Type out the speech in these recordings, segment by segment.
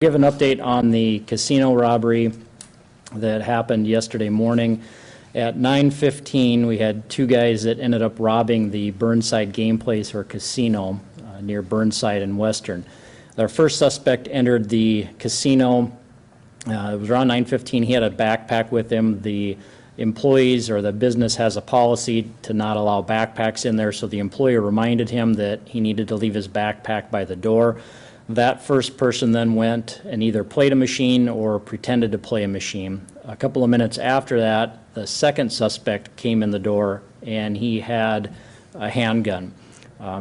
Give an update on the casino robbery that happened yesterday morning. At 9:15, we had two guys that ended up robbing the Burnside Game Place or casino near Burnside and Western. Our first suspect entered the casino. It was around 9:15. He had a backpack with him. The employees or the business has a policy to not allow backpacks in there, so the employer reminded him that he needed to leave his backpack by the door. That first person then went and either played a machine or pretended to play a machine. A couple of minutes after that, the second suspect came in the door and he had a handgun.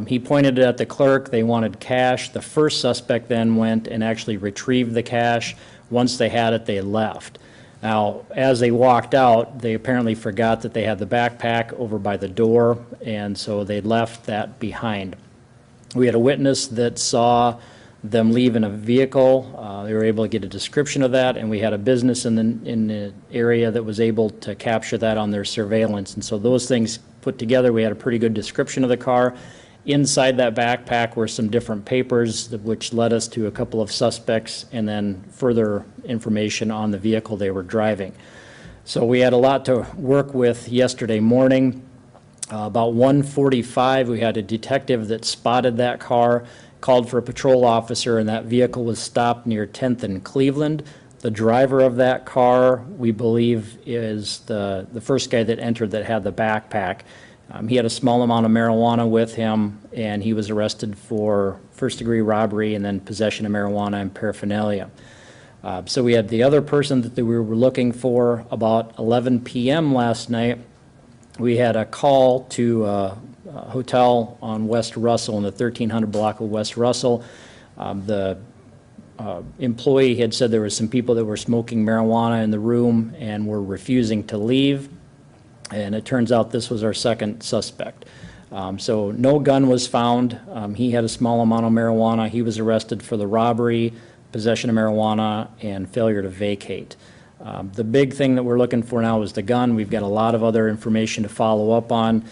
He pointed it at the clerk. They wanted cash. The first suspect then went and actually retrieved the cash. Once they had it, they left. Now, as they walked out, they apparently forgot that they had the backpack over by the door, and so they left that behind. We had a witness that saw them leave in a vehicle. They were able to get a description of that, and we had a business in the area that was able to capture that on their surveillance. And so those things put together, we had a pretty good description of the car. Inside that backpack were some different papers, which led us to a couple of suspects and then further information on the vehicle they were driving. So we had a lot to work with yesterday morning. About 1:45, we had a detective that spotted that car, called for a patrol officer, and that vehicle was stopped near 10th and Cleveland. The driver of that car, we believe, is the first guy that entered that had the backpack. He had a small amount of marijuana with him, and he was arrested for first-degree robbery and then possession of marijuana and paraphernalia. So we had the other person that we were looking for. About 11 p.m. last night, we had a call to a hotel on West Russell in the 1300 block of West Russell. The employee had said there were some people that were smoking marijuana in the room and were refusing to leave, and it turns out this was our second suspect. So no gun was found. He had a small amount of marijuana. He was arrested for the robbery, possession of marijuana, and failure to vacate. The big thing that we're looking for now is the gun. We've got a lot of other information to follow up on.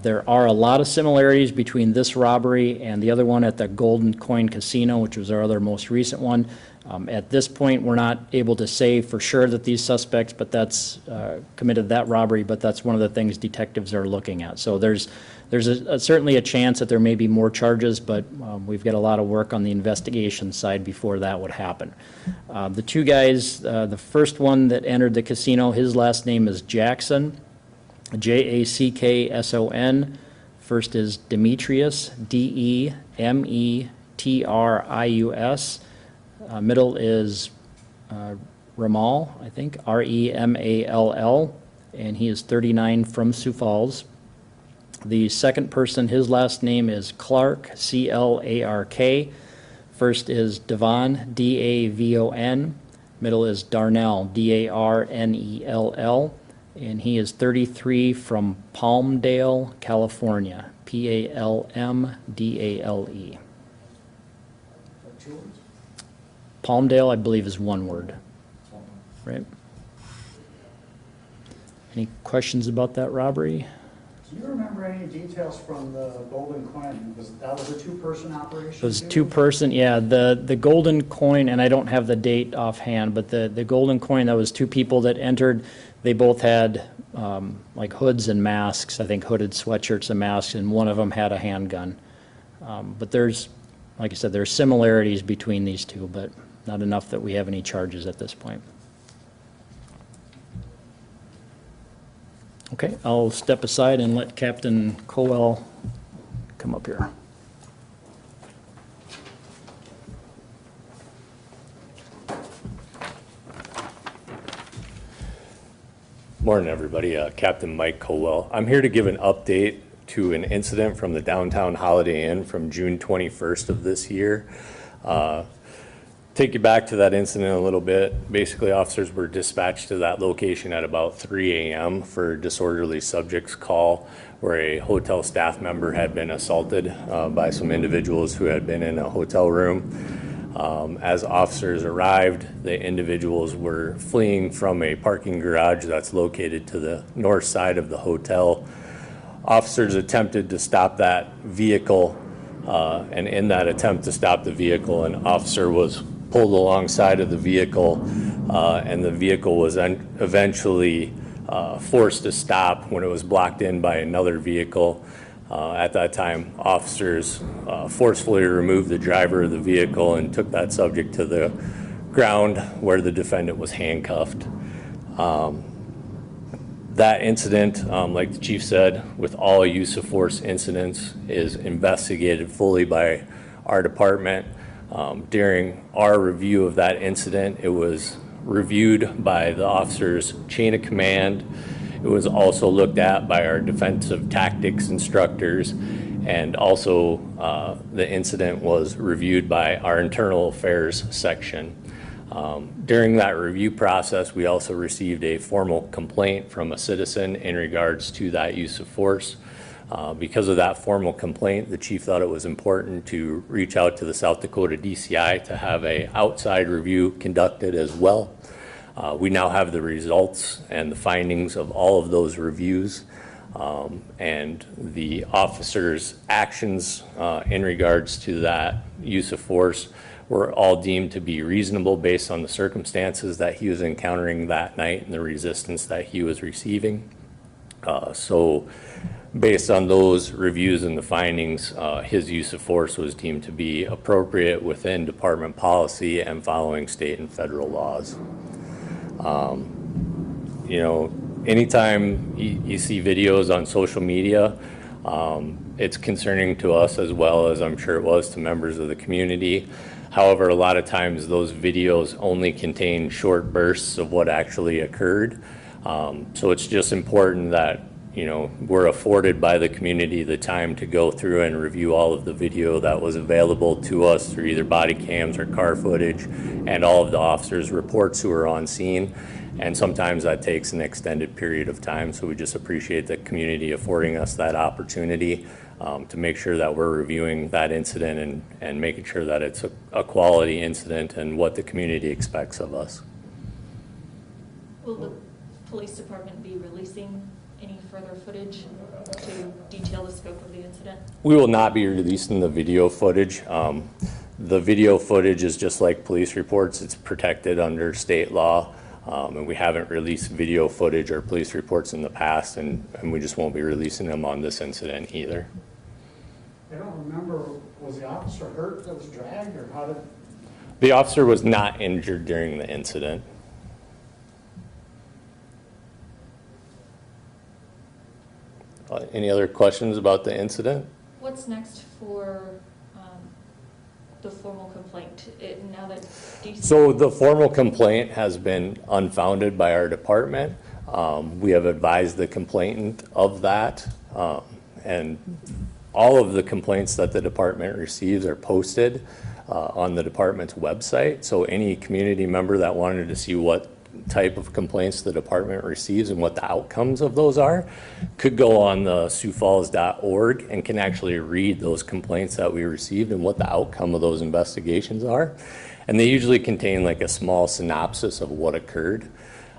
There are a lot of similarities between this robbery and the other one at the Golden Coin Casino, which was our other most recent one. At this point, we're not able to say for sure that these suspects committed that robbery, but that's one of the things detectives are looking at. So there's certainly a chance that there may be more charges, but we've got a lot of work on the investigation side before that would happen. The two guys, the first one that entered the casino, his last name is Jackson, Jackson. First is Demetrius, Demetrius. Middle is Ramal, I think, Remall, and he is 39 from Sioux Falls. The second person, his last name is Clark, Clark. First is Davon, Davon. Middle is Darnell, Darnell, and he is 33 from Palmdale, California, Palmdale. Palmdale, I believe, is one word, right? Any questions about that robbery? Do you remember any details from the Golden Coin? That was a two-person operation? It was two-person, yeah. The Golden Coin, and I don't have the date offhand, but the Golden Coin, that was two people that entered. They both had like hoods and masks, I think hooded sweatshirts and masks, and one of them had a handgun. But there's, like I said, there's similarities between these two, but not enough that we have any charges at this point. Okay, I'll step aside and let Captain Colwell come up here. Morning, everybody. Captain Mike Colwell. I'm here to give an update to an incident from the downtown Holiday Inn from June 21st of this year. Take you back to that incident a little bit. Basically, officers were dispatched to that location at about 3 a.m. for a disorderly subjects call where a hotel staff member had been assaulted by some individuals who had been in a hotel room. As officers arrived, the individuals were fleeing from a parking garage that's located to the north side of the hotel. Officers attempted to stop that vehicle, and in that attempt to stop the vehicle, an officer was pulled alongside of the vehicle, and the vehicle was eventually forced to stop when it was blocked in by another vehicle. At that time, officers forcefully removed the driver of the vehicle and took that subject to the ground where the defendant was handcuffed. That incident, like the chief said, with all use of force incidents, is investigated fully by our department. During our review of that incident, it was reviewed by the officer's chain of command. It was also looked at by our defensive tactics instructors, and also the incident was reviewed by our internal affairs section. During that review process, we also received a formal complaint from a citizen in regards to that use of force. Because of that formal complaint, the chief thought it was important to reach out to the South Dakota DCI to have an outside review conducted as well. We now have the results and the findings of all of those reviews, and the officer's actions in regards to that use of force were all deemed to be reasonable based on the circumstances that he was encountering that night and the resistance that he was receiving. So based on those reviews and the findings, his use of force was deemed to be appropriate within department policy and following state and federal laws. You know, anytime you see videos on social media, it's concerning to us as well as I'm sure it was to members of the community. However, a lot of times those videos only contain short bursts of what actually occurred. So it's just important that, you know, we're afforded by the community the time to go through and review all of the video that was available to us through either body cams or car footage and all of the officers' reports who are on scene. And sometimes that takes an extended period of time. So we just appreciate the community affording us that opportunity to make sure that we're reviewing that incident and making sure that it's a quality incident and what the community expects of us. Will the police department be releasing any further footage to detail the scope of the incident? We will not be releasing the video footage. The video footage is just like police reports. It's protected under state law, and we haven't released video footage or police reports in the past, and we just won't be releasing them on this incident either. I don't remember, was the officer hurt that was dragged, or how did? The officer was not injured during the incident. Any other questions about the incident? What's next for the formal complaint? Now that DC So the formal complaint has been unfounded by our department. We have advised the complainant of that, and all of the complaints that the department receives are posted on the department's website. So any community member that wanted to see what type of complaints the department receives and what the outcomes of those are could go on the siouxfalls.org and can actually read those complaints that we received and what the outcome of those investigations are. And they usually contain like a small synopsis of what occurred.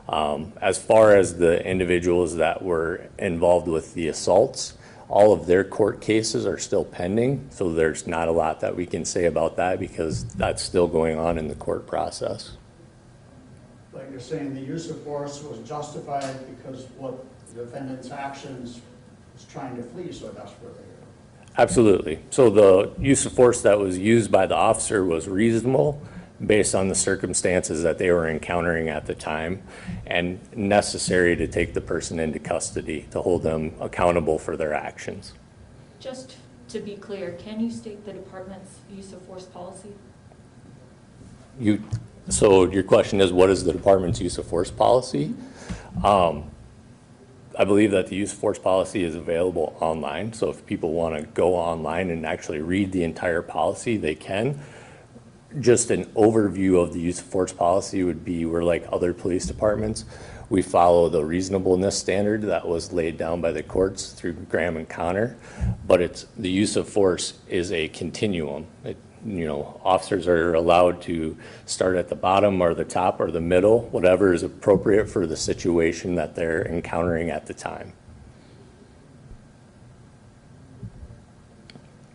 As far as the individuals that were involved with the assaults, all of their court cases are still pending, so there's not a lot that we can say about that because that's still going on in the court process. Like you're saying, the use of force was justified because what the defendant's actions was trying to flee so desperately. Absolutely. So the use of force that was used by the officer was reasonable based on the circumstances that they were encountering at the time and necessary to take the person into custody to hold them accountable for their actions. Just to be clear, can you state the department's use of force policy? So your question is, what is the department's use of force policy? I believe that the use of force policy is available online. So if people want to go online and actually read the entire policy, they can. Just an overview of the use of force policy would be we're like other police departments. We follow the reasonableness standard that was laid down by the courts through Graham and Connor, but the use of force is a continuum. Officers are allowed to start at the bottom or the top or the middle, whatever is appropriate for the situation that they're encountering at the time.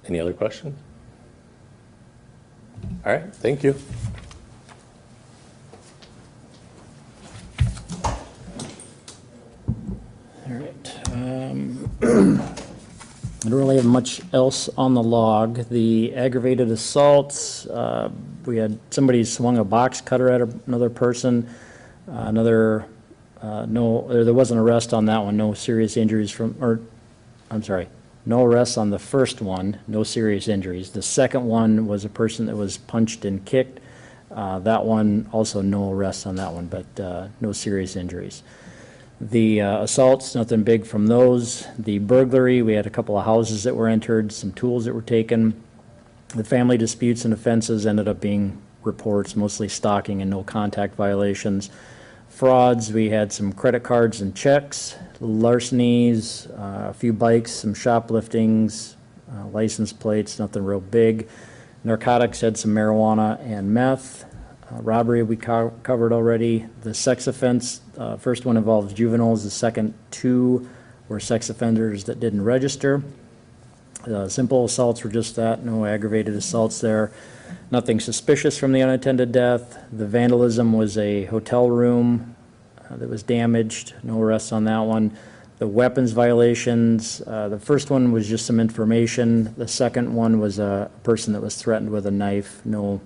Any other questions? All right, thank you. All right. I don't really have much else on the log. The aggravated assaults, we had somebody swung a box cutter at another person. No, there was an arrest on that one, no serious injuries from, or, I'm sorry, no arrests on the first one, no serious injuries. The second one was a person that was punched and kicked. That one, also no arrests on that one, but no serious injuries. The assaults, nothing big from those. The burglary, we had a couple of houses that were entered, some tools that were taken. The family disputes and offenses ended up being reports, mostly stalking and no contact violations. Frauds, we had some credit cards and checks. Larcenies, a few bikes, some shopliftings, license plates, nothing real big. Narcotics had some marijuana and meth. Robbery we covered already. The sex offense, first one involves juveniles. The second two were sex offenders that didn't register. Simple assaults were just that, no aggravated assaults there. Nothing suspicious from the unattended death. The vandalism was a hotel room that was damaged. No arrests on that one. The weapons violations, the first one was just some information. The second one was a person that was threatened with a knife. No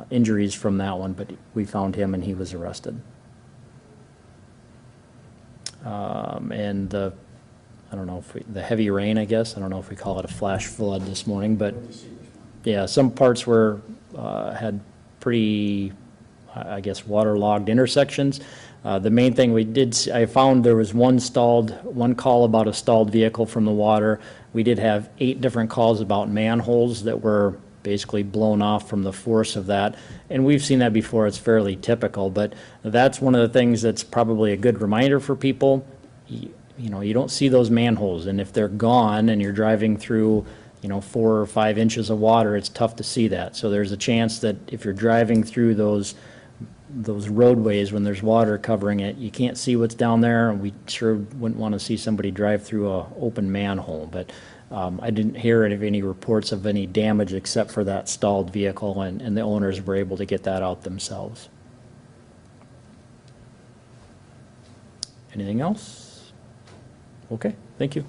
injuries from that one, but we found him and he was arrested. And I don't know if the heavy rain, I guess, I don't know if we call it a flash flood this morning, but yeah, some parts were, had pretty, I guess, waterlogged intersections. The main thing we did, I found there was one call about a stalled vehicle from the water. We did have 8 different calls about manholes that were basically blown off from the force of that. And we've seen that before, it's fairly typical, but that's one of the things that's probably a good reminder for people. You know, you don't see those manholes, and if they're gone and you're driving through, 4 or 5 inches of water, it's tough to see that. So there's a chance that if you're driving through those roadways when there's water covering it, you can't see what's down there, and we sure wouldn't want to see somebody drive through a open manhole. But I didn't hear any reports of any damage except for that stalled vehicle, and the owners were able to get that out themselves. Anything else? Okay, thank you.